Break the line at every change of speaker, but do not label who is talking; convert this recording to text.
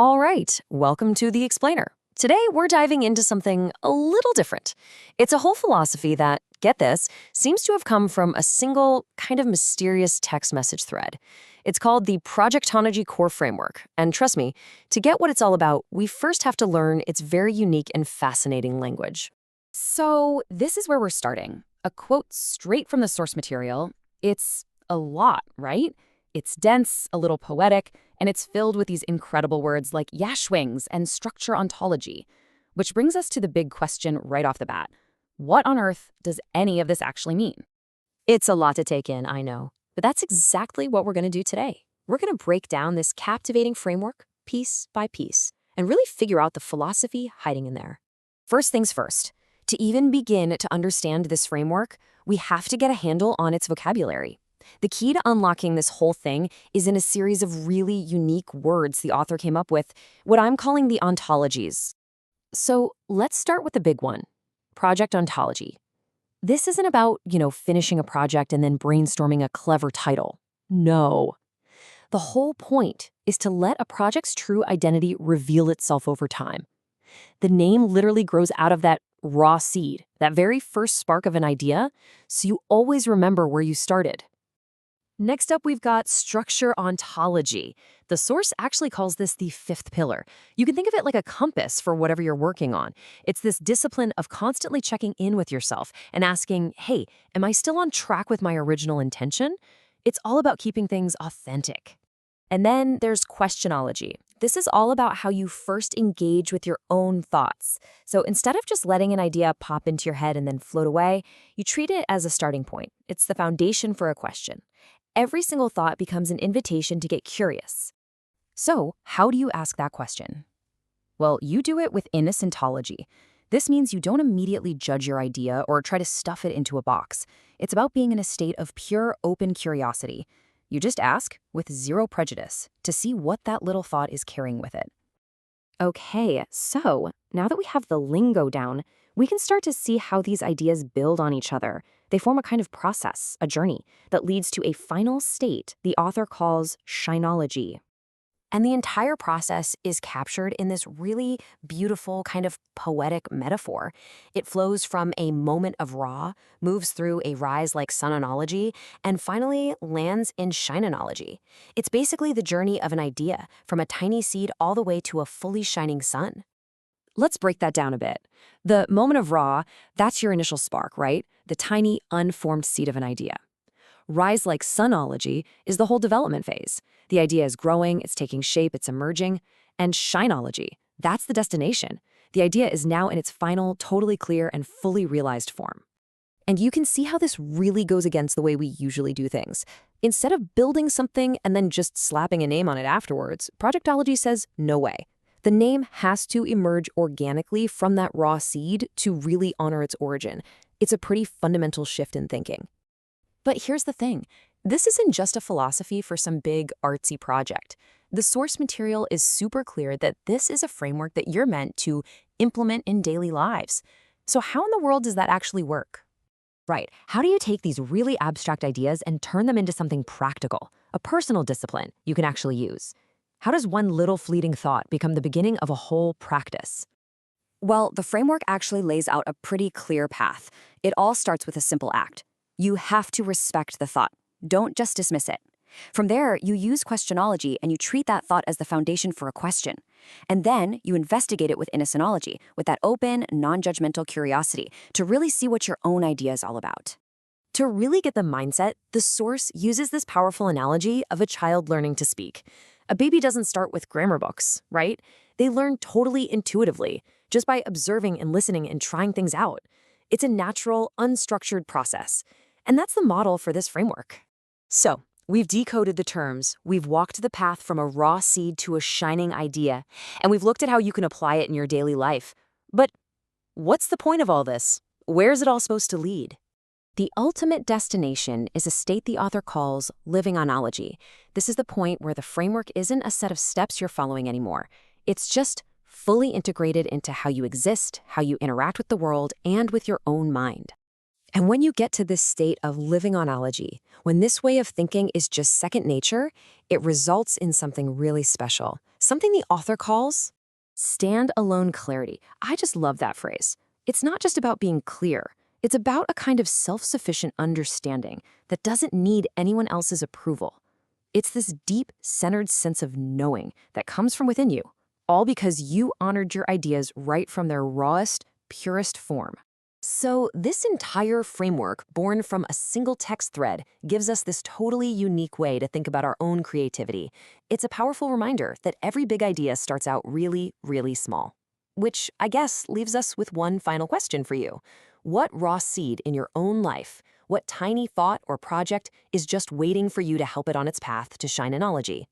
All right, welcome to The Explainer. Today, we're diving into something a little different. It's a whole philosophy that, get this, seems to have come from a single, kind of mysterious text message thread. It's called the Projectonology Core Framework, and trust me, to get what it's all about, we first have to learn its very unique and fascinating language.
So this is where we're starting. A quote straight from the source material. It's a lot, right? It's dense, a little poetic, and it's filled with these incredible words like yashwings and structure ontology. Which brings us to the big question right off the bat. What on earth does any of this actually mean?
It's a lot to take in, I know, but that's exactly what we're going to do today. We're going to break down this captivating framework piece by piece and really figure out the philosophy hiding in there. First things first, to even begin to understand this framework, we have to get a handle on its vocabulary. The key to unlocking this whole thing is in a series of really unique words the author came up with, what I'm calling the ontologies. So let's start with the big one, project ontology. This isn't about, finishing a project and then brainstorming a clever title. No. The whole point is to let a project's true identity reveal itself over time. The name literally grows out of that raw seed, that very first spark of an idea, so you always remember where you started. Next up, we've got structure ontology. The source actually calls this the fifth pillar. You can think of it like a compass for whatever you're working on. It's this discipline of constantly checking in with yourself and asking, hey, am I still on track with my original intention? It's all about keeping things authentic. And then there's questionology. This is all about how you first engage with your own thoughts. So instead of just letting an idea pop into your head and then float away, you treat it as a starting point. It's the foundation for a question. Every single thought becomes an invitation to get curious. So, how do you ask that question? Well, you do it with innocentology. This means you don't immediately judge your idea or try to stuff it into a box. It's about being in a state of pure, open curiosity. You just ask, with zero prejudice, to see what that little thought is carrying with it. Okay, so now that we have the lingo down, we can start to see how these ideas build on each other. They form a kind of process, a journey, that leads to a final state the author calls shinology. And the entire process is captured in this really beautiful kind of poetic metaphor. It flows from a moment of raw, moves through a rise like sunonology, and finally lands in shinonology. It's basically the journey of an idea, from a tiny seed all the way to a fully shining sun. Let's break that down a bit. The moment of raw, that's your initial spark, right? The tiny, unformed seed of an idea. Rise like sunology is the whole development phase. The idea is growing, it's taking shape, it's emerging. And shinology, that's the destination. The idea is now in its final, totally clear and fully realized form. And you can see how this really goes against the way we usually do things. Instead of building something and then just slapping a name on it afterwards, projectology says no way. The name has to emerge organically from that raw seed to really honor its origin. It's a pretty fundamental shift in thinking. But here's the thing. This isn't just a philosophy for some big artsy project. The source material is super clear that this is a framework that you're meant to implement in daily lives. So how in the world does that actually work? Right. How do you take these really abstract ideas and turn them into something practical, a personal discipline you can actually use? How does one little fleeting thought become the beginning of a whole practice? Well, the framework actually lays out a pretty clear path. It all starts with a simple act. You have to respect the thought. Don't just dismiss it. From there, you use questionology and you treat that thought as the foundation for a question. And then you investigate it with innocentology, with that open, non-judgmental curiosity to really see what your own idea is all about. To really get the mindset, the source uses this powerful analogy of a child learning to speak. A baby doesn't start with grammar books, right? They learn totally intuitively, just by observing and listening and trying things out. It's a natural, unstructured process. And that's the model for this framework. So, we've decoded the terms, we've walked the path from a raw seed to a shining idea, and we've looked at how you can apply it in your daily life. But what's the point of all this? Where's it all supposed to lead? The ultimate destination is a state the author calls living onology. This is the point where the framework isn't a set of steps you're following anymore. It's just fully integrated into how you exist, how you interact with the world, and with your own mind. And when you get to this state of living on ology, when this way of thinking is just second nature, it results in something really special. Something the author calls stand-alone clarity. I just love that phrase. It's not just about being clear. It's about a kind of self-sufficient understanding that doesn't need anyone else's approval. It's this deep, centered sense of knowing that comes from within you, all because you honored your ideas right from their rawest, purest form. So, this entire framework, born from a single text thread, gives us this totally unique way to think about our own creativity. It's a powerful reminder that every big idea starts out really, really small. Which, I guess, leaves us with one final question for you. What raw seed in your own life, what tiny thought or project is just waiting for you to help it on its path to shinology?